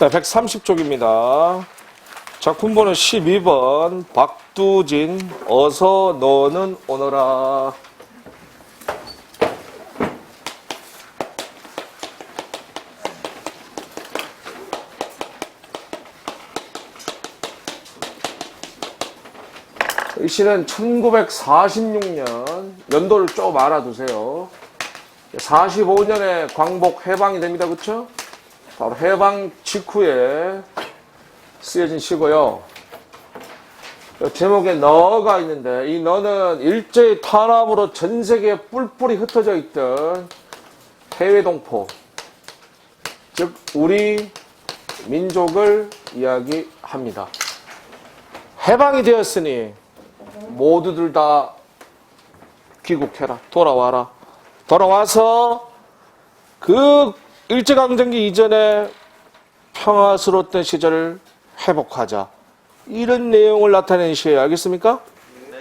네, 130쪽입니다. 작품번호 12번 박두진 어서 너는 오너라. 이 시는 1946년 연도를 좀 알아두세요. 45년에 광복 해방이 됩니다. 그쵸? 바로 해방 직후에 쓰여진 시고요. 제목에 너가 있는데 이 너는 일제의 탄압으로 전 세계에 뿔뿔이 흩어져 있던 해외 동포, 즉 우리 민족을 이야기합니다. 해방이 되었으니 모두들 다 귀국해라. 돌아와라. 돌아와서 그 일제강점기 이전에 평화스러웠던 시절을 회복하자. 이런 내용을 나타낸 시예요. 알겠습니까? 네.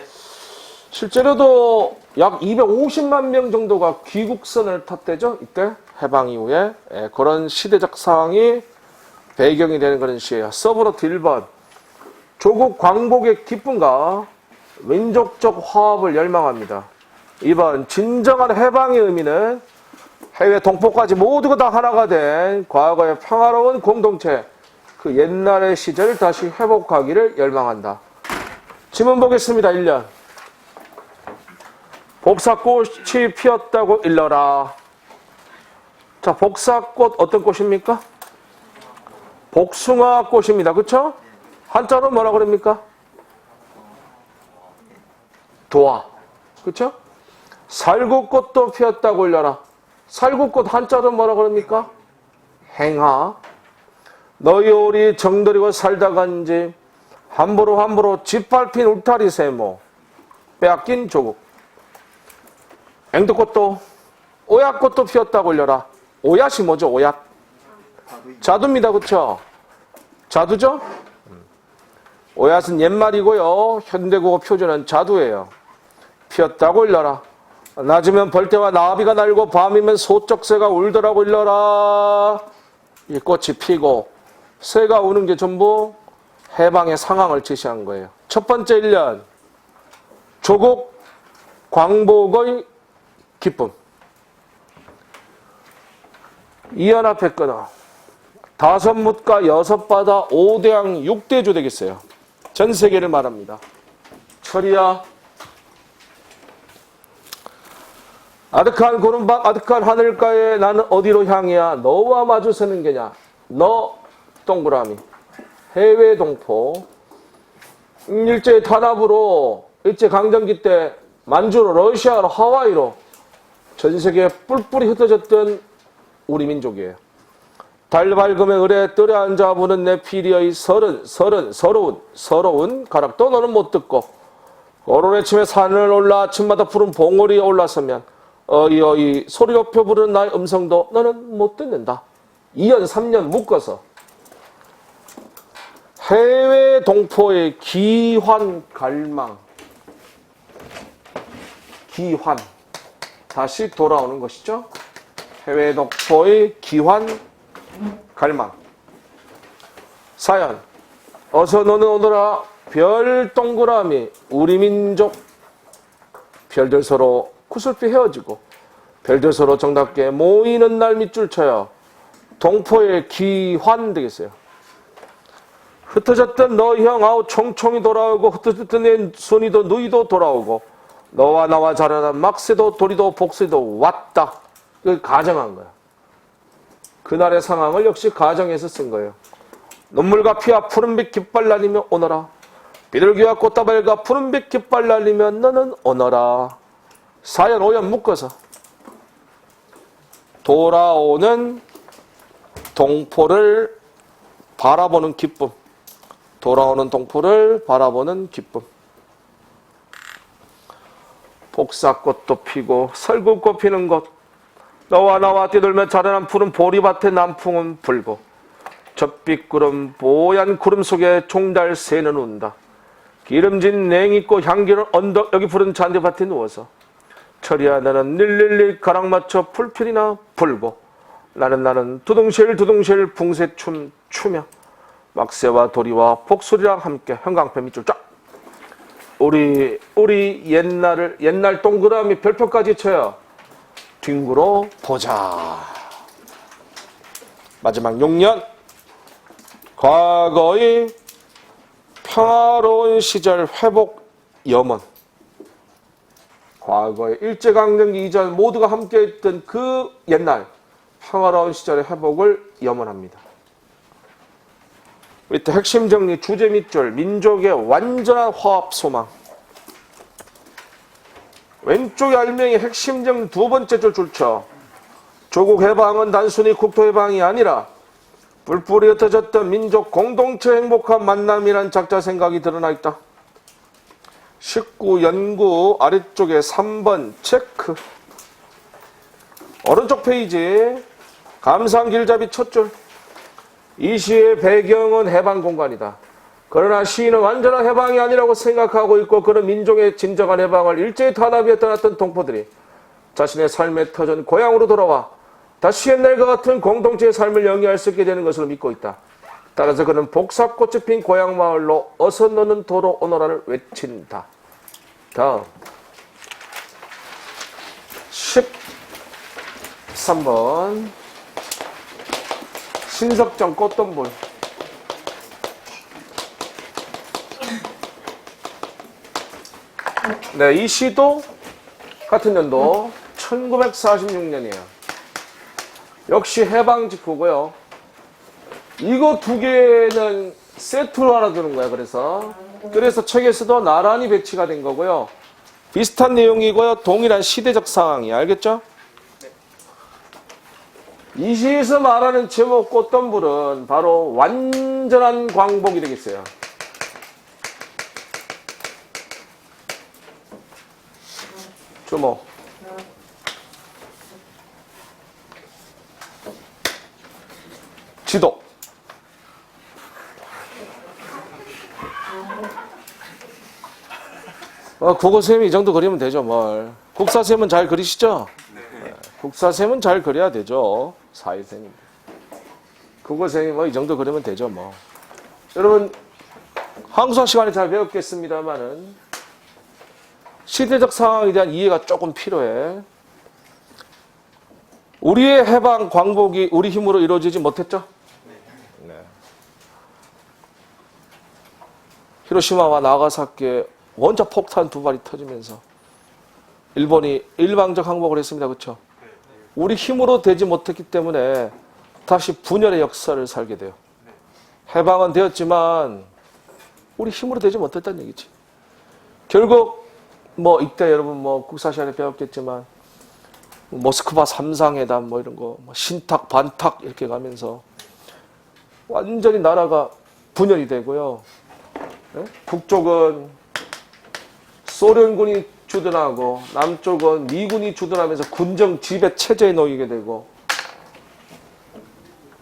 실제로도 약 250만 명 정도가 귀국선을 탔대죠. 이때 해방 이후에 그런 시대적 상황이 배경이 되는 그런 시예요. 서브로트 1번 조국 광복의 기쁨과 민족적 화합을 열망합니다. 2번 진정한 해방의 의미는 해외 동포까지 모두가 다 하나가 된 과거의 평화로운 공동체, 그 옛날의 시절을 다시 회복하기를 열망한다. 지문 보겠습니다. 1년. 복사꽃이 피었다고 일러라. 자, 복사꽃 어떤 꽃입니까? 복숭아 꽃입니다. 그쵸? 한자로 뭐라 그럽니까? 도화. 그쵸? 살구꽃도 피었다고 일러라. 살구꽃 한자로 뭐라 그럽니까? 행하. 너희 우리 정들이고 살다간지 함부로 짓밟힌 울타리 세모 빼앗긴 조국. 앵두꽃도 오얏꽃도 피었다고 올려라. 오얏이 뭐죠? 오얏. 자두입니다. 그쵸? 자두죠? 오얏은 옛말이고요. 현대국어 표준은 자두예요. 피었다고 올려라. 낮이면 벌떼와 나비가 날고 밤이면 소쩍새가 울더라고 일러라. 이 꽃이 피고 새가 우는 게 전부 해방의 상황을 제시한 거예요. 첫 번째 1년 조국 광복의 기쁨. 이연 앞에 끊어 5묻과 6바다 5대양 6대주 되겠어요. 전 세계를 말합니다. 철이야. 아득한 구름밤 아득한 하늘가에 나는 어디로 향해야 너와 마주 서는 게냐. 너 동그라미. 해외 동포. 일제 탄압으로 일제 강점기 때 만주로 러시아로 하와이로 전 세계에 뿔뿔이 흩어졌던 우리 민족이에요. 달 밝음에 을에 뜰에 앉아 부는 내 피리의 서러운 가락도 너는 못 듣고 오로래침에 산을 올라 아침마다 푸른 봉우리에 올라서면 어이 소리 높여 부르는 나의 음성도 너는 못 듣는다. 2년 3년 묶어서 해외 동포의 기환 갈망. 기환. 다시 돌아오는 것이죠. 해외 동포의 기환 갈망. 사연. 어서 너는 오너라. 별 동그라미. 우리 민족. 별들 서로 구슬피 헤어지고 별들 서로 정답게 모이는 날 밑줄 쳐요. 동포의 기환 되겠어요. 흩어졌던 너 형 아우 총총이 돌아오고 흩어졌던 내 손이도 누이도 돌아오고 너와 나와 자라난 막새도 도리도 복새도 왔다. 그 가정한 거야. 그날의 상황을 역시 가정에서 쓴 거예요. 눈물과 피와 푸른빛 깃발 날리며 오너라. 비둘기와 꽃다발과 푸른빛 깃발 날리며 너는 오너라. 사연 5연 묶어서 돌아오는 동포를 바라보는 기쁨. 돌아오는 동포를 바라보는 기쁨. 복사꽃도 피고 설국꽃 피는 곳. 너와 나와 뛰돌며 자라난 푸른 보리밭의 남풍은 불고 젖빛구름 뽀얀 구름 속에 종달 새는 운다. 기름진 냉이꽃 향기로운 언덕 여기 푸른 잔디밭에 누워서 철이야 나는 릴릴릴 가락 맞춰 풀필이나 불고 나는 두둥실 붕새춤 추며 막새와 도리와 복소리랑 함께 형광펜 밑줄 쫙. 우리 옛날 동그라미 별표까지 쳐요. 뒹굴어 보자. 마지막 6년. 과거의 평화로운 시절 회복 염원. 과거의 일제강점기 이전 모두가 함께했던 그 옛날 평화로운 시절의 회복을 염원합니다. 밑에 핵심 정리 주제 밑줄 민족의 완전한 화합 소망. 왼쪽에 알맹이 핵심 정리 두 번째 줄 줄쳐. 조국 해방은 단순히 국토 해방이 아니라 뿔뿔이 흩어졌던 민족 공동체 행복한 만남이란 작자 생각이 드러나 있다. 19 연구 아래쪽에 3번 체크. 오른쪽 페이지 감상 길잡이 첫 줄. 이 시의 배경은 해방 공간이다. 그러나 시인은 완전한 해방이 아니라고 생각하고 있고 그런 민족의 진정한 해방을 일제히 탄압에 떠났던 동포들이 자신의 삶의 터전 고향으로 돌아와 다시 옛날과 같은 공동체의 삶을 영위할 수 있게 되는 것으로 믿고 있다. 따라서 그는 복사꽃이 핀 고향 마을로 어서 너는 도로 오너라를 외친다. 다음 13번 신석정 꽃동불. 네, 이 시도 같은 연도 1946년이에요. 역시 해방 직후고요. 이거 두 개는 세트로 알아두는 거야. 그래서 책에서도 나란히 배치가 된 거고요. 비슷한 내용이고요. 동일한 시대적 상황이 알겠죠? 이 시에서 말하는 제목 꽃덤불은 바로 완전한 광복이 되겠어요. 주목. 지도. 국어쌤이 이 정도 그리면 되죠, 뭘. 국사쌤은 잘 그리시죠? 네. 국사쌤은 잘 그려야 되죠. 사회생인데. 국어쌤이 뭐 이 정도 그리면 되죠, 뭐. 여러분, 한국사 시간에 잘 배웠겠습니다만은, 시대적 상황에 대한 이해가 조금 필요해. 우리의 해방, 광복이 우리 힘으로 이루어지지 못했죠? 네. 히로시마와 나가사키에 원자 폭탄 두 발이 터지면서 일본이 일방적 항복을 했습니다. 그렇죠? 우리 힘으로 되지 못했기 때문에 다시 분열의 역사를 살게 돼요. 해방은 되었지만 우리 힘으로 되지 못했다는 얘기지. 결국 뭐 이때 여러분 뭐 국사 시간에 배웠겠지만 모스크바 삼상회담 뭐 이런 거 신탁 반탁 이렇게 가면서 완전히 나라가 분열이 되고요. 네? 북쪽은 소련군이 주둔하고 남쪽은 미군이 주둔하면서 군정 지배 체제에 놓이게 되고,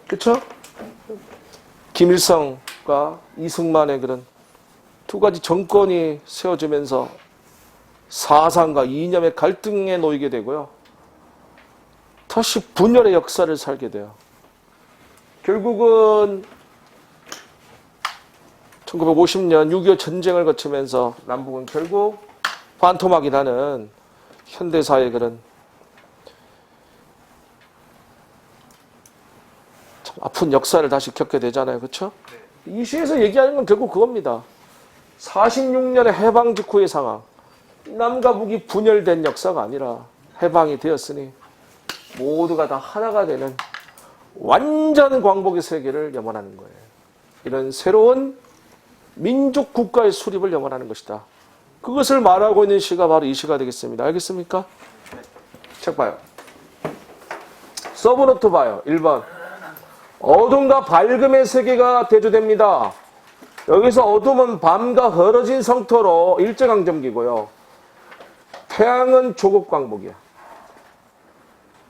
그렇죠? 김일성과 이승만의 그런 두 가지 정권이 세워지면서 사상과 이념의 갈등에 놓이게 되고요. 다시 분열의 역사를 살게 돼요. 결국은 1950년 6.25 전쟁을 거치면서 남북은 결국 반토막이 나는 현대사의 그런 참 아픈 역사를 다시 겪게 되잖아요. 그렇죠? 이 시에서 얘기하는 건 결국 그겁니다. 46년의 해방 직후의 상황. 남과 북이 분열된 역사가 아니라 해방이 되었으니 모두가 다 하나가 되는 완전 광복의 세계를 염원하는 거예요. 이런 새로운 민족 국가의 수립을 염원하는 것이다. 그것을 말하고 있는 시가 바로 이 시가 되겠습니다. 알겠습니까? 책 봐요. 서브노트 봐요. 1번. 어둠과 밝음의 세계가 대조됩니다. 여기서 어둠은 밤과 헐어진 성토로 일제강점기고요. 태양은 조국 광복이야.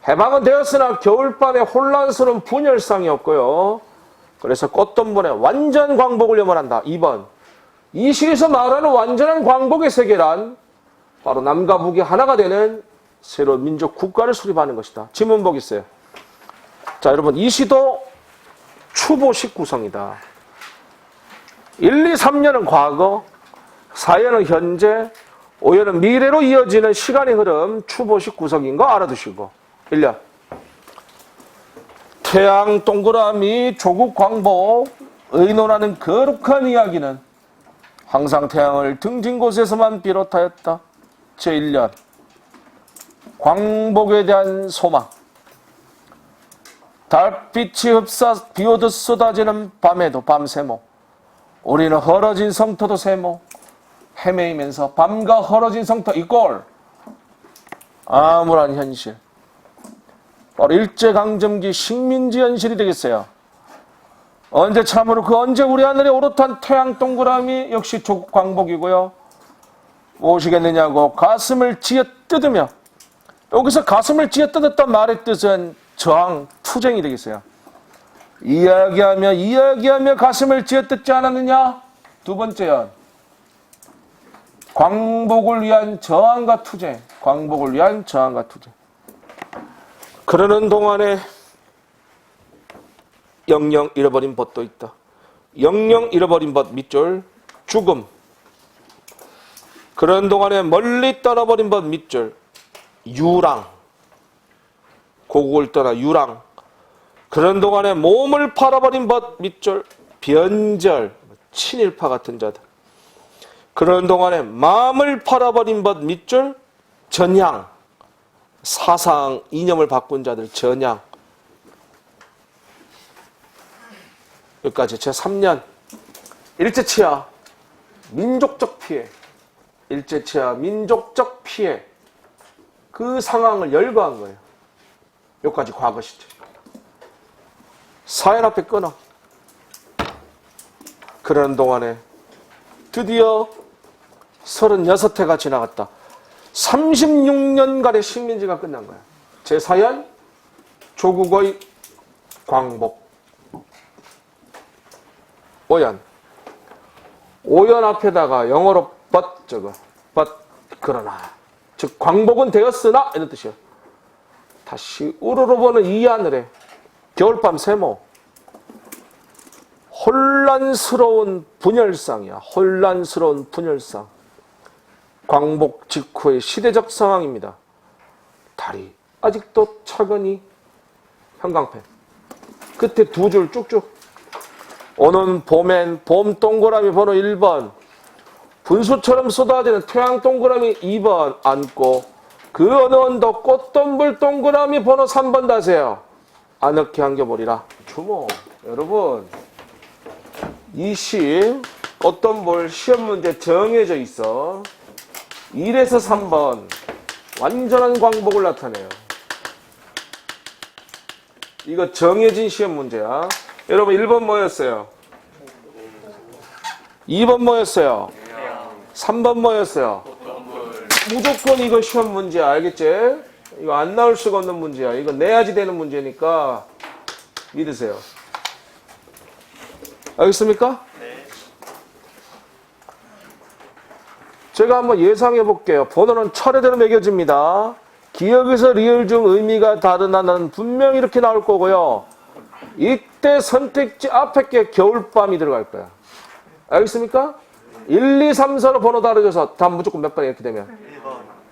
해방은 되었으나 겨울밤에 혼란스러운 분열상이었고요. 그래서 꽃돈분의 완전 광복을 염원한다. 2번. 이 시에서 말하는 완전한 광복의 세계란 바로 남과 북이 하나가 되는 새로운 민족 국가를 수립하는 것이다. 지문 보겠어요. 자, 여러분 이 시도 추보식 구성이다. 1, 2, 3년은 과거, 4년은 현재, 5년은 미래로 이어지는 시간의 흐름, 추보식 구성인 거 알아두시고. 1년. 태양 동그라미 조국 광복 의논하는 거룩한 이야기는 항상 태양을 등진 곳에서만 비롯하였다. 제1년. 광복에 대한 소망. 달빛이 흡사 비오듯 쏟아지는 밤에도 밤새모. 우리는 헐어진 성터도 세모. 헤매이면서 밤과 헐어진 성터 이꼴 암울한 현실. 바로 일제강점기 식민지 현실이 되겠어요. 언제 참으로 그 언제 우리 하늘에 오롯한 태양 동그라미 역시 조국 광복이고요. 무엇이겠느냐고 가슴을 쥐어뜯으며, 여기서 가슴을 쥐어뜯었단 말의 뜻은 저항, 투쟁이 되겠어요. 이야기하며 가슴을 쥐어뜯지 않았느냐? 두 번째는 광복을 위한 저항과 투쟁. 광복을 위한 저항과 투쟁. 그러는 동안에 영영 잃어버린 벗도 있다. 영영 잃어버린 벗 밑줄 죽음. 그러는 동안에 멀리 떠나버린 벗 밑줄 유랑. 고국을 떠나 유랑. 그런 동안에 몸을 팔아버린 벗 밑줄 변절. 친일파 같은 자들. 그런 동안에 마음을 팔아버린 벗 밑줄 전향. 사상 이념을 바꾼 자들 전향. 여기까지 제3년 일제치하 민족적 피해. 일제치하 민족적 피해. 그 상황을 열거한 거예요. 여기까지 과거 시점. 사연 앞에 끊어. 그러는 동안에 드디어 36해가 지나갔다. 36년간의 식민지가 끝난 거야. 제4연 조국의 광복. 5연. 5연 앞에다가 영어로 but 적어. but 그러나. 즉 광복은 되었으나 이런 뜻이야. 다시 우러러보는 이 하늘에 겨울밤 세모. 혼란스러운 분열상이야. 혼란스러운 분열상. 광복 직후의 시대적 상황입니다. 달이 아직도 차근히 형광펜. 끝에 두 줄 쭉쭉. 오는 봄엔 봄 동그라미 번호 1번. 분수처럼 쏟아지는 태양 동그라미 2번 안고 그 어느 언덕 꽃덤불 동그라미 번호 3번 다세요. 아늑히 안겨보리라. 주모. 여러분 이 시 꽃덤불 시험 문제 정해져 있어. 1에서 3번 완전한 광복을 나타내요. 이거 정해진 시험 문제야. 여러분 1번 뭐였어요? 2번 뭐였어요? 3번 뭐였어요? 무조건 이거 시험 문제야. 알겠지? 이거 안 나올 수가 없는 문제야. 이거 내야지 되는 문제니까 믿으세요. 알겠습니까? 제가 한번 예상해 볼게요. 번호는 차례대로 매겨집니다. 기억에서 리을 중 의미가 다르다는 분명히 이렇게 나올 거고요. 이때 선택지 앞에 게 겨울밤이 들어갈 거야. 알겠습니까? 1, 2, 3, 4로 번호 다르져서 답 무조건 몇 번 이렇게 되면?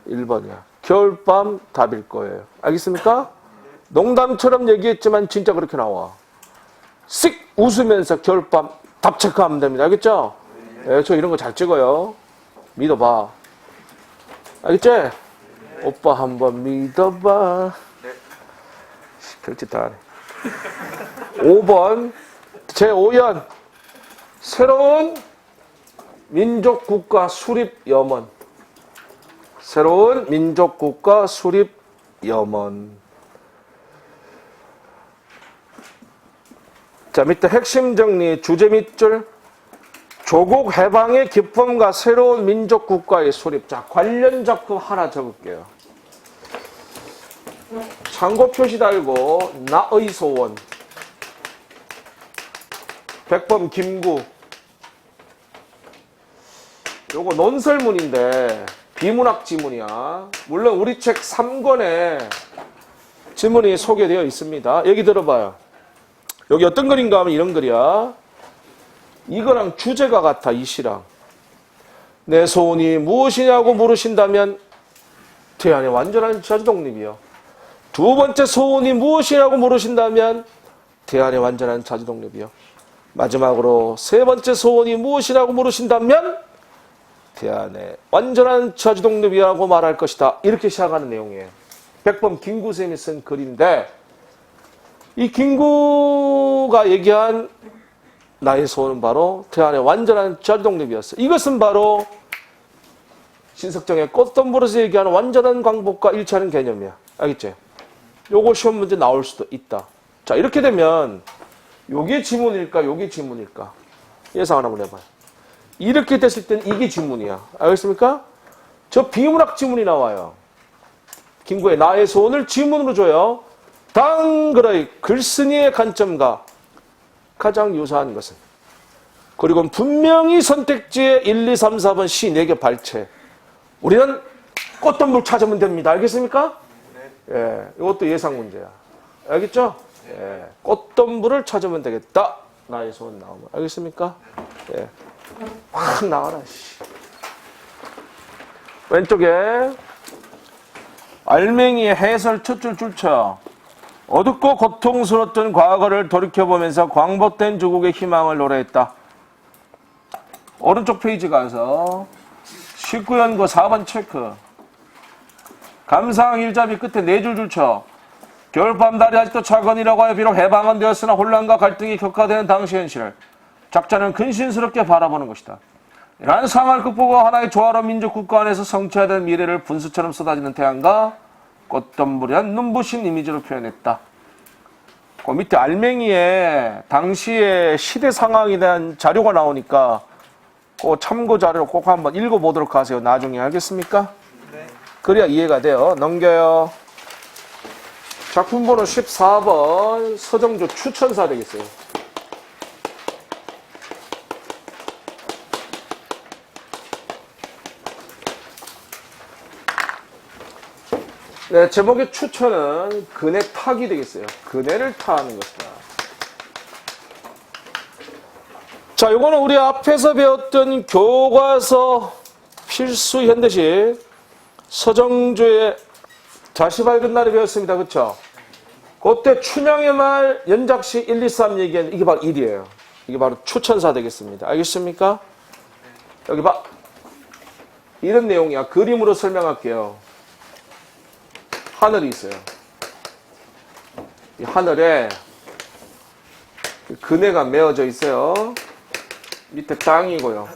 1번이야. 겨울밤 답일 거예요. 알겠습니까? 농담처럼 얘기했지만 진짜 그렇게 나와. 씩 웃으면서 겨울밤 답 체크하면 됩니다. 알겠죠? 네, 저 이런 거 잘 찍어요. 믿어봐. 알겠지? 네. 오빠 한번 믿어봐. 네. 별짓 다 하네. 5번 제5연 새로운 민족국가 수립 염원. 새로운 민족국가 수립 염원. 자, 밑에 핵심 정리 주제 밑줄 조국 해방의 기쁨과 새로운 민족국가의 수립. 자, 관련 작품 하나 적을게요. 참고 표시 달고 나의 소원. 백범 김구. 요거 논설문인데 비문학 지문이야. 물론 우리 책 3권에 지문이 소개되어 있습니다. 얘기 들어봐요. 여기 어떤 글인가 하면 이런 글이야. 이거랑 주제가 같아, 이 시랑. 내 소원이 무엇이냐고 물으신다면 태안의 완전한 자주독립이요. 두 번째 소원이 무엇이냐고 물으신다면 태안의 완전한 자주독립이요. 마지막으로 세 번째 소원이 무엇이라고 물으신다면 태안의 완전한 자주독립이라고 말할 것이다. 이렇게 시작하는 내용이에요. 백범 김구쌤이 쓴 글인데 이 김구가 얘기한 나의 소원은 바로 태안의 완전한 자주독립이었어. 이것은 바로 신석정의 꽃덤불에서 얘기하는 완전한 광복과 일치하는 개념이야. 알겠지? 요거 시험 문제 나올 수도 있다. 자, 이렇게 되면 요게 지문일까? 요게 지문일까? 예상 한번 해봐요. 이렇게 됐을 땐 이게 지문이야. 알겠습니까? 저 비문학 지문이 나와요. 김구의 나의 소원을 지문으로 줘요. 당그의 글쓴이의 관점과 가장 유사한 것은. 그리고 분명히 선택지에 1, 2, 3, 4번 시 4개 발췌. 우리는 꽃덤불 찾으면 됩니다. 알겠습니까? 네. 예, 이것도 예상 문제야. 알겠죠? 네. 예, 꽃덤불을 찾으면 되겠다. 나의 소원 나오면. 알겠습니까? 예. 확 나와라, 씨. 왼쪽에 알맹이의 해설 첫 줄 줄쳐. 어둡고 고통스러웠던 과거를 돌이켜보면서 광복된 조국의 희망을 노래했다. 오른쪽 페이지 가서 19연구 4번 체크. 감상 일자비 끝에 4줄 줄쳐. 겨울밤 달이 아직도 차건이라고 하여 비록 해방은 되었으나 혼란과 갈등이 격화되는 당시 현실을 작자는 근신스럽게 바라보는 것이다. 이러한 상황을 극복하고 하나의 조화로운 민족 국가 안에서 성취해야 될 미래를 분수처럼 쏟아지는 태양과 꽃덤불이란 눈부신 이미지로 표현했다. 그 밑에 알맹이에 당시의 시대 상황에 대한 자료가 나오니까 그 참고 자료를 꼭 한번 읽어보도록 하세요. 나중에. 알겠습니까? 네. 그래야 이해가 돼요. 넘겨요. 작품 번호 14번 서정조 추천사 되겠어요. 네, 제목의 추천은 그네 타기 되겠어요. 그네를 타는 것이다. 자, 요거는 우리 앞에서 배웠던 교과서 필수 현대식 서정조의 다시 밝은 날에 배웠습니다. 그쵸? 그때 춘향의 말 연작시 1, 2, 3 얘기했는데 이게 바로 1이에요. 이게 바로 추천사 되겠습니다. 알겠습니까? 여기 봐. 이런 내용이야. 그림으로 설명할게요. 하늘이 있어요. 이 하늘에 그네가 메어져 있어요. 밑에 땅이고요.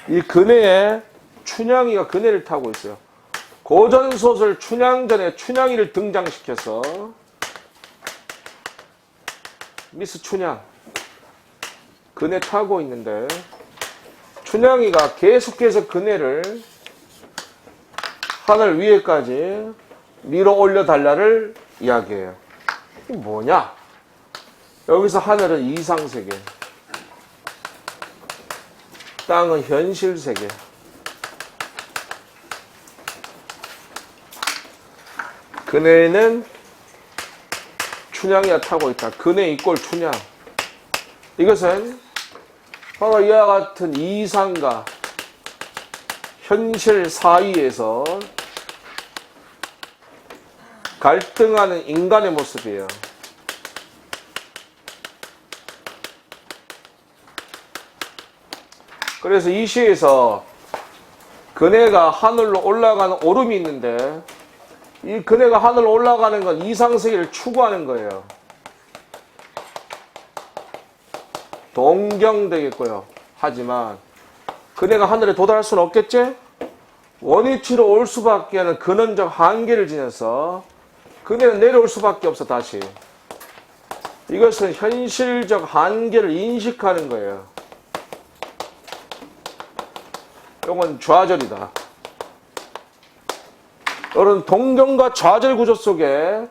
이 그네에 춘향이가 그네를 타고 있어요. 고전소설 춘향전에 춘향이를 등장시켜서 미스 춘향 그네 타고 있는데 춘향이가 계속해서 그네를 하늘 위에까지 밀어 올려달라를 이야기해요. 이게 뭐냐? 여기서 하늘은 이상세계, 땅은 현실세계. 그네는 춘향이가 타고 있다. 그네 이꼴 춘향. 이것은 바로 이와 같은 이상과 현실 사이에서 갈등하는 인간의 모습이에요. 그래서 이 시에서 그네가 하늘로 올라가는 오름이 있는데 이 그네가 하늘로 올라가는 건 이상세계를 추구하는 거예요. 동경되겠고요. 하지만 그네가 하늘에 도달할 수는 없겠지? 원위치로 올 수밖에 하는 근원적 한계를 지녀서 그네는 내려올 수밖에 없어. 다시 이것은 현실적 한계를 인식하는 거예요. 이건 좌절이다. 이런 동경과 좌절 구조 속에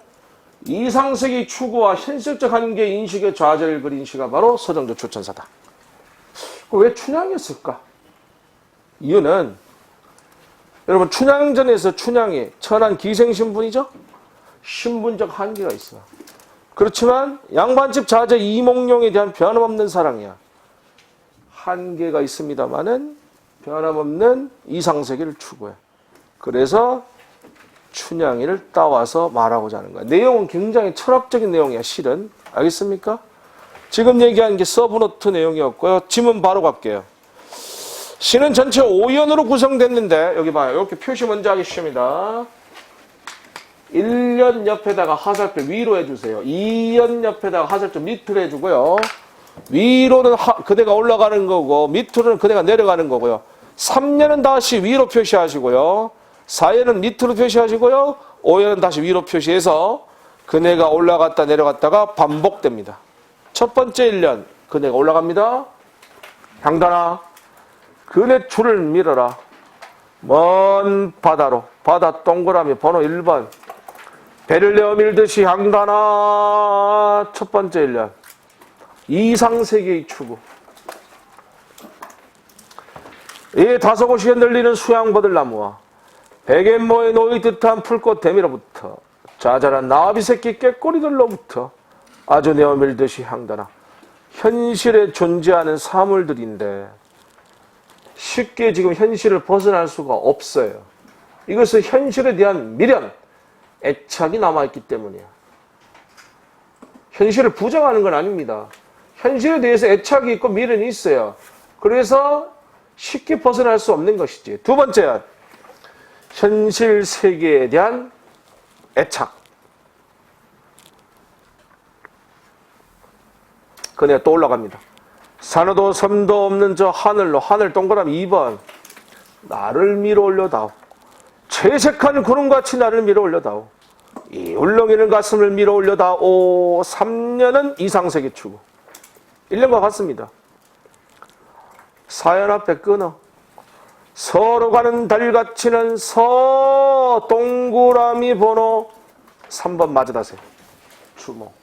이상세계 추구와 현실적 한계 인식의 좌절을 그린 시가 바로 서정조 추천사다. 왜 춘향이었을까? 이유는 여러분 춘향전에서 춘향이 천한 기생신분이죠? 신분적 한계가 있어. 그렇지만 양반집 자제 이몽룡에 대한 변함없는 사랑이야. 한계가 있습니다마는 변함없는 이상세계를 추구해. 그래서 춘향이를 따와서 말하고자 하는 거야. 내용은 굉장히 철학적인 내용이야, 실은. 알겠습니까? 지금 얘기한 게 서브노트 내용이었고요. 지문 바로 갈게요. 시는 전체 5연으로 구성됐는데 여기 봐요. 이렇게 표시 먼저 하기 쉽습니다. 1연 옆에다가 하살표 위로 해주세요. 2연 옆에다가 하살표 밑으로 해주고요. 위로는 그대가 올라가는 거고 밑으로는 그대가 내려가는 거고요. 3연은 다시 위로 표시하시고요. 4연은 밑으로 표시하시고요. 5연은 다시 위로 표시해서 그네가 올라갔다 내려갔다가 반복됩니다. 첫 번째 1년 그네가 올라갑니다. 향단아 그네 줄을 밀어라. 먼 바다로. 바다 동그라미 번호 1번. 배를 내어 밀듯이 향단아. 첫 번째 1년. 이상세계의 추구. 이 다소곳이 흔들리는 수양버들나무와 백앤모에 놓이 듯한 풀꽃 대미로부터 자잘한 나비새끼 꾀꼬리들로부터 아주 내어 밀듯이 향단아. 현실에 존재하는 사물들인데 쉽게 지금 현실을 벗어날 수가 없어요. 이것은 현실에 대한 미련, 애착이 남아있기 때문이에요. 현실을 부정하는 건 아닙니다. 현실에 대해서 애착이 있고 미련이 있어요. 그래서 쉽게 벗어날 수 없는 것이지. 두 번째, 현실 세계에 대한 애착. 그네가 또 올라갑니다. 산호도 섬도 없는 저 하늘로. 하늘 동그라미 2번. 나를 밀어 올려다오. 채색한 구름같이 나를 밀어 올려다오. 이 울렁이는 가슴을 밀어 올려다오. 3년은 이상세계 추구. 1년과 같습니다. 사연 앞에 끊어. 서로 가는 달같이는 서 동그라미 번호 3번 맞아다세요. 주목.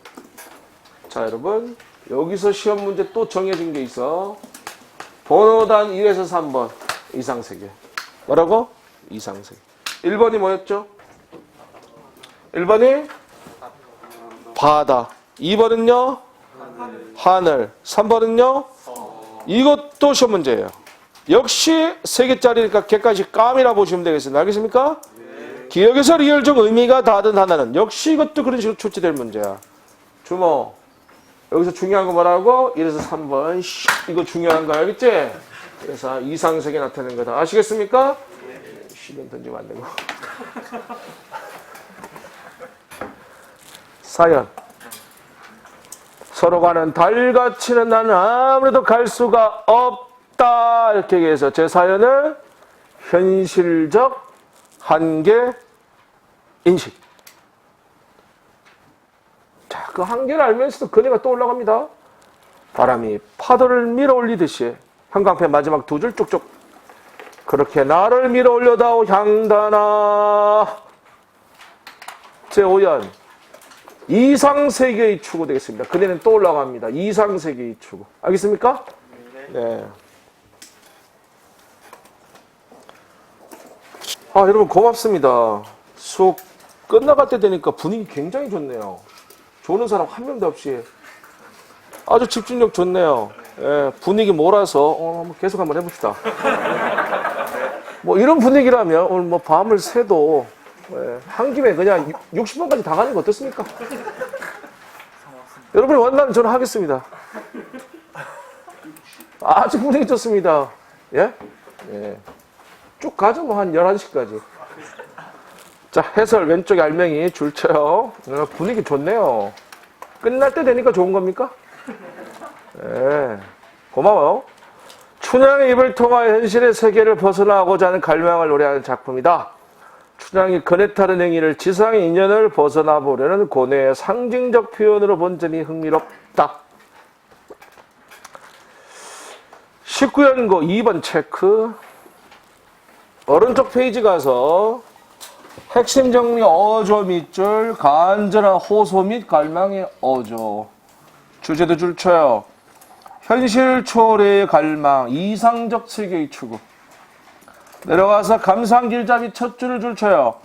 자 여러분 여기서 시험 문제 또 정해진 게 있어. 번호단 1에서 3번 이상세계. 뭐라고? 이상세계. 1번이 뭐였죠? 1번이 바다. 2번은요? 하늘. 3번은요? 이것도 시험 문제예요. 역시 3개짜리니까 객관식 깜이라 보시면 되겠습니다. 알겠습니까? 네. 기억에서 리얼적 의미가 다른 하나는 역시 이것도 그런 식으로 출제될 문제야. 주모. 여기서 중요한 거 뭐라고? 1에서 3번. 이거 중요한 거 알겠지? 그래서 이상세계 나타내는 거다. 아시겠습니까? 네. 시간 던지면 안 되고. 사연. 서로 가는 달같이는 나는 아무래도 갈 수가 없다. 이렇게 얘기해서 제 사연을 현실적 한계 인식. 자, 그 한계를 알면서도 그네가 또 올라갑니다. 바람이 파도를 밀어 올리듯이 형광펜 마지막 2줄 쭉쭉. 그렇게 나를 밀어 올려다오 향단아. 제5연. 이상세계의 추구 되겠습니다. 그대는 또 올라갑니다. 이상세계의 추구. 알겠습니까? 네. 아, 여러분 고맙습니다. 수업 끝나갈 때 되니까 분위기 굉장히 좋네요. 조는 사람 한 명도 없이 아주 집중력 좋네요. 예, 분위기 몰아서 계속 한번 해봅시다. 뭐 이런 분위기라면 오늘 뭐 밤을 새도 한 김에 그냥 60번까지 다 가는 거 어떻습니까? 여러분이 원하면 저는 하겠습니다. 아주 분위기 좋습니다. 예? 예. 쭉 가죠, 뭐 한 11시까지. 자, 해설 왼쪽에 알맹이 줄 쳐요. 분위기 좋네요. 끝날 때 되니까 좋은 겁니까? 예. 고마워요. 춘향의 입을 통하여 현실의 세계를 벗어나고자 하는 갈망을 노래하는 작품이다. 춘향이 그네 타는 행위를 지상의 인연을 벗어나 보려는 고뇌의 상징적 표현으로 본 점이 흥미롭다. 19연고 2번 체크. 오른쪽 페이지 가서 핵심 정리 어조 밑줄, 간절한 호소 및 갈망의 어조. 주제도 줄 쳐요. 현실 초래의 갈망, 이상적 세계의 추구. 내려가서 감상 길잡이 첫 줄을 줄 쳐요.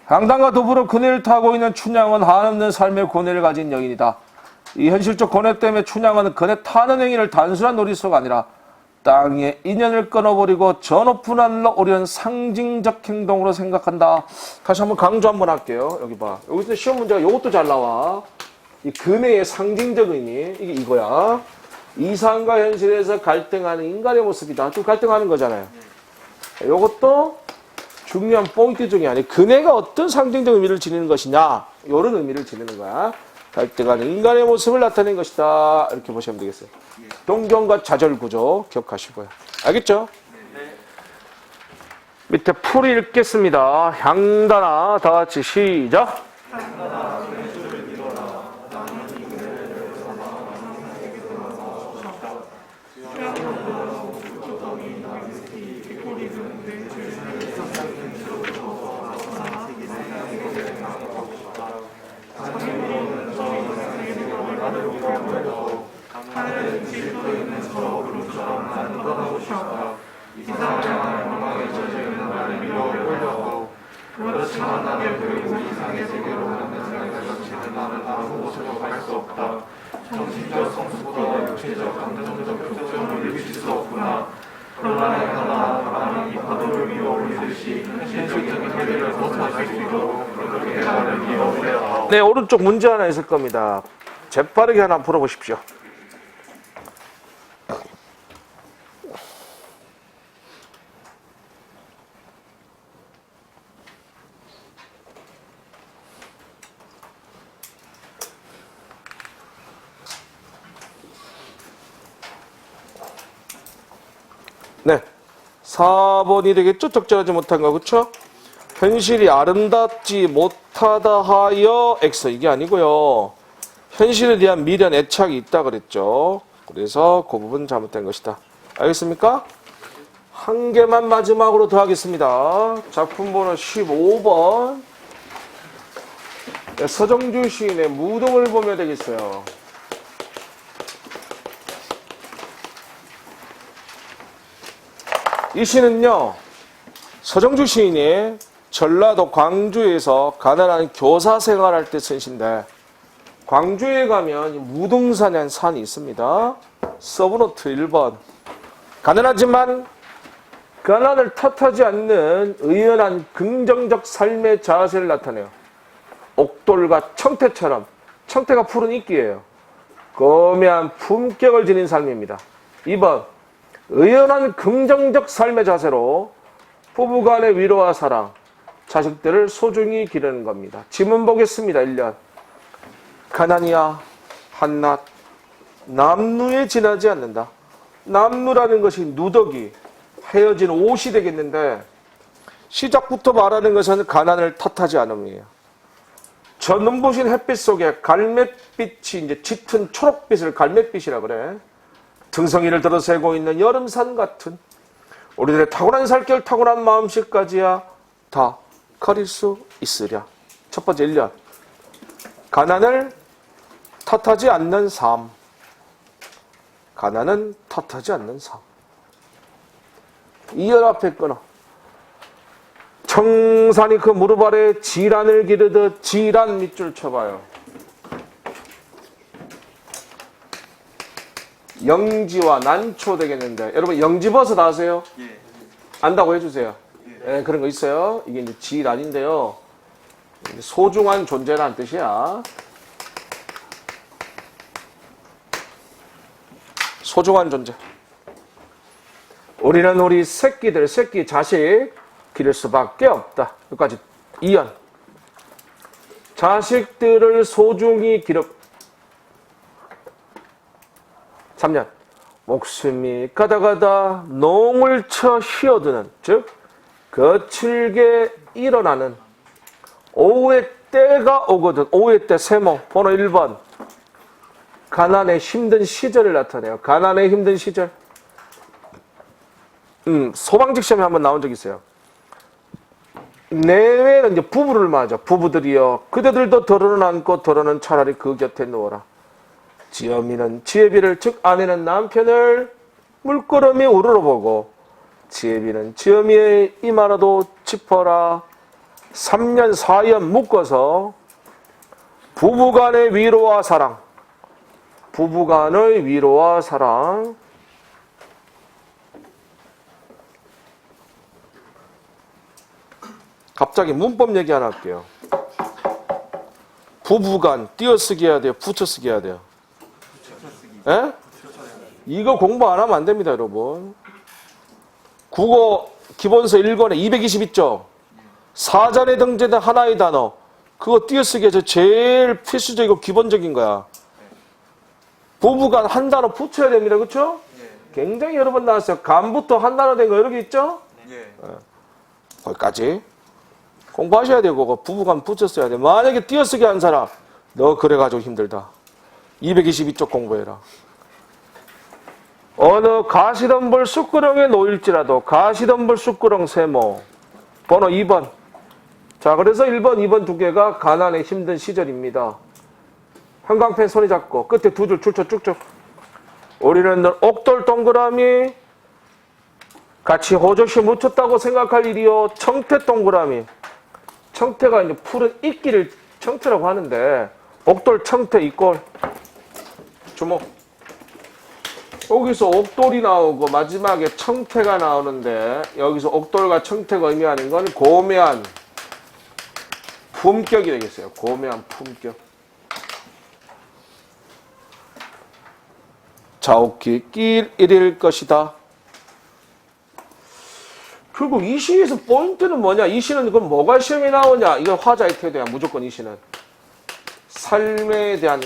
향단과 더불어 그네를 타고 있는 춘향은 한없는 삶의 고뇌를 가진 여인이다. 이 현실적 고뇌 때문에 춘향은 그네 타는 행위를 단순한 놀이소가 아니라 땅에 인연을 끊어버리고 저 높은 하늘로 오르는 상징적 행동으로 생각한다. 다시 한번 강조 한번 할게요. 여기 봐. 여기서 시험 문제가 이것도 잘 나와. 이 그네의 상징적 의미, 이게 이거야. 이상과 현실에서 갈등하는 인간의 모습이다. 좀 갈등하는 거잖아요. 이것도 중요한 포인트 중에 하나예요. 그네가 어떤 상징적 의미를 지니는 것이냐, 이런 의미를 지니는 거야. 갈등하는 인간의 모습을 나타낸 것이다. 이렇게 보시면 되겠어요. 동경과 좌절 구조 기억하시고요. 알겠죠? 밑에 풀이 읽겠습니다. 향단아, 다 같이 시작. 네, 오른쪽 문제 하나 있을 겁니다. 재빠르게 하나 풀어보십시오. 네, 4번이 되겠죠? 적절하지 못한 거, 그렇죠? 현실이 아름답지 못하다 하여 X, 이게 아니고요. 현실에 대한 미련, 애착이 있다 그랬죠. 그래서 그 부분 잘못된 것이다. 알겠습니까? 한 개만 마지막으로 더 하겠습니다. 작품 번호 15번. 서정주 시인의 무덤을 보면 되겠어요. 이 시는요, 서정주 시인이 전라도 광주에서 가난한 교사 생활할 때 쓴 시인데, 광주에 가면 무등산이라는 산이 있습니다. 서브노트 1번. 가난하지만 가난을 탓하지 않는 의연한 긍정적 삶의 자세를 나타내요. 옥돌과 청태처럼, 청태가 푸른 이끼예요. 거대한 품격을 지닌 삶입니다. 2번. 의연한 긍정적 삶의 자세로 부부간의 위로와 사랑, 자식들을 소중히 기르는 겁니다. 지문 보겠습니다. 1년. 가난이야 한낱 남루에 지나지 않는다. 남루라는 것이 누더기, 헤어진 옷이 되겠는데, 시작부터 말하는 것은 가난을 탓하지 않음이에요. 저 눈부신 햇빛 속에 갈매빛이 이제 짙은 초록빛을 갈매빛이라 그래. 등성이를 들어세고 있는 여름산 같은 우리들의 타고난 살결, 타고난 마음씨까지야 다 가릴 수 있으랴. 첫 번째 1년. 가난을 탓하지 않는 삶. 가난은 탓하지 않는 삶. 2년 앞에 끊어. 청산이 그 무릎 아래 지란을 기르듯 지란 밑줄 쳐봐요. 영지와 난초 되겠는데, 여러분 영지버섯 아세요? 예. 안다고 해주세요. 예. 예, 그런 거 있어요. 이게 이제 지란인데요. 소중한 존재라는 뜻이야. 소중한 존재. 우리는 우리 새끼들, 새끼 자식 기를 수밖에 없다. 여기까지 2년. 자식들을 소중히 기르. 3년. 목숨이 가다가다 농을 쳐 쉬어드는, 즉 거칠게 일어나는 오후의 때가 오거든. 오후의 때 세모 번호 1번. 가난의 힘든 시절을 나타내요. 가난의 힘든 시절. 소방직 시험에 한번 나온 적 있어요. 내외는 이제 부부를 맞아. 부부들이여 그대들도 더러는 않고 더러는 차라리 그 곁에 누워라. 지엄이는 지혜비를, 즉 아내는 남편을 물끄러미 우러러보고 지혜비는 지엄이의 이마라도 짚어라. 3년 4년 묶어서 부부간의 위로와 사랑, 부부간의 위로와 사랑. 갑자기 문법 얘기 하나 할게요. 부부간 띄어쓰기 해야 돼요? 붙여쓰기 해야 돼요? 예? 이거 공부 안 하면 안 됩니다, 여러분. 국어 기본서 1권에 220 있죠? 사전에 등재된 하나의 단어. 그거 띄어쓰기 해서 제일 필수적이고 기본적인 거야. 부부간 한 단어 붙여야 됩니다, 그렇죠? 굉장히 여러 번 나왔어요. 간부터 한 단어 된 거 여러 개 있죠? 거기까지. 공부하셔야 돼요. 그거 부부간 붙였어야 돼. 만약에 띄어쓰기 한 사람 너 그래가지고 힘들다. 222쪽 공부해라. 어느 가시덤불 쑥구렁에 놓일지라도 가시덤불 쑥구렁 세모. 번호 2번. 자, 그래서 1번, 2번 두 개가 가난의 힘든 시절입니다. 형광펜 손에 잡고 끝에 두 줄 줄쳐 쭉쭉. 우리는 옥돌 동그라미 같이 호적시 묻혔다고 생각할 일이요. 청태 동그라미. 청태가 이제 푸른 이끼를 청태라고 하는데 옥돌 청태 이꼴 주목. 여기서 옥돌이 나오고 마지막에 청태가 나오는데 여기서 옥돌과 청태가 의미하는 건 고매한 품격이 되겠어요. 고매한 품격. 자옥히 낄 일일 것이다. 결국 이 시에서 포인트는 뭐냐? 이 시는 그럼 뭐가 시험에 나오냐? 이건 화자의 태도야. 무조건 이 시는. 삶에 대한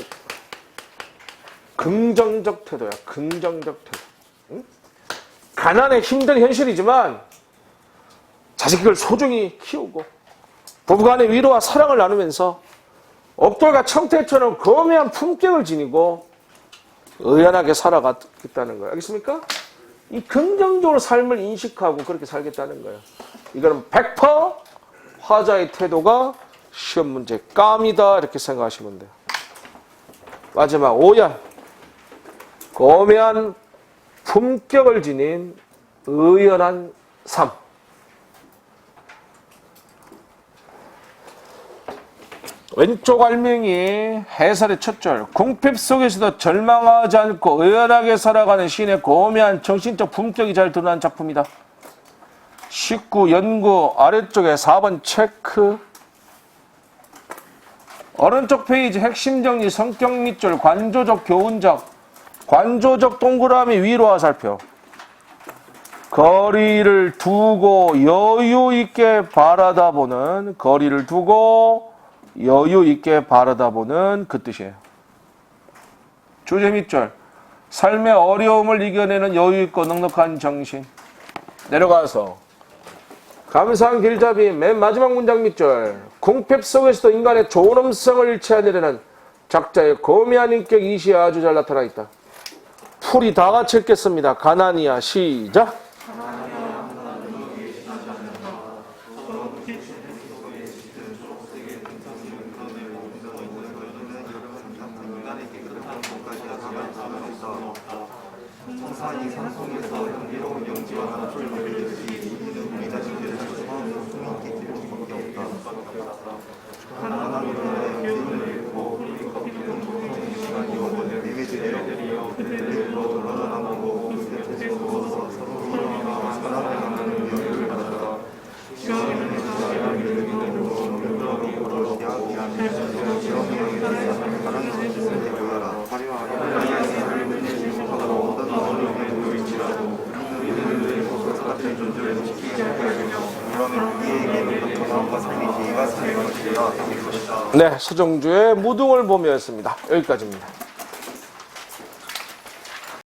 긍정적 태도야. 긍정적 태도. 응? 가난의 힘든 현실이지만 자식을 소중히 키우고 부부간의 위로와 사랑을 나누면서 옥돌과 청태처럼 거대한 품격을 지니고 의연하게 살아가겠다는 거예요. 알겠습니까? 이 긍정적으로 삶을 인식하고 그렇게 살겠다는 거예요. 이거는 100% 화자의 태도가 시험 문제 깜이다 이렇게 생각하시면 돼요. 마지막 5연. 고매한 품격을 지닌 의연한 삶. 왼쪽 알맹이 해설의 첫 절. 궁핍 속에서도 절망하지 않고 의연하게 살아가는 시인의 고매한 정신적 품격이 잘 드러난 작품이다. 19 연구 아래쪽에 4번 체크. 오른쪽 페이지 핵심 정리 성격 밑줄 관조적 교훈적. 관조적 동그라미 위로와 살펴. 거리를 두고 여유 있게 바라다보는, 거리를 두고 여유 있게 바라다보는 그 뜻이에요. 주제 밑줄. 삶의 어려움을 이겨내는 여유 있고 넉넉한 정신. 내려가서 감사한 길잡이 맨 마지막 문장 밑줄. 궁핍 속에서도 인간의 존엄성을 잃지 않으려는 작자의 고매한 인격 이 시에 아주 잘 나타나 있다. 풀이 다 같이 읽겠습니다. 가나니아 시작. 네, 서정주의 무등을 보며였습니다. 여기까지입니다.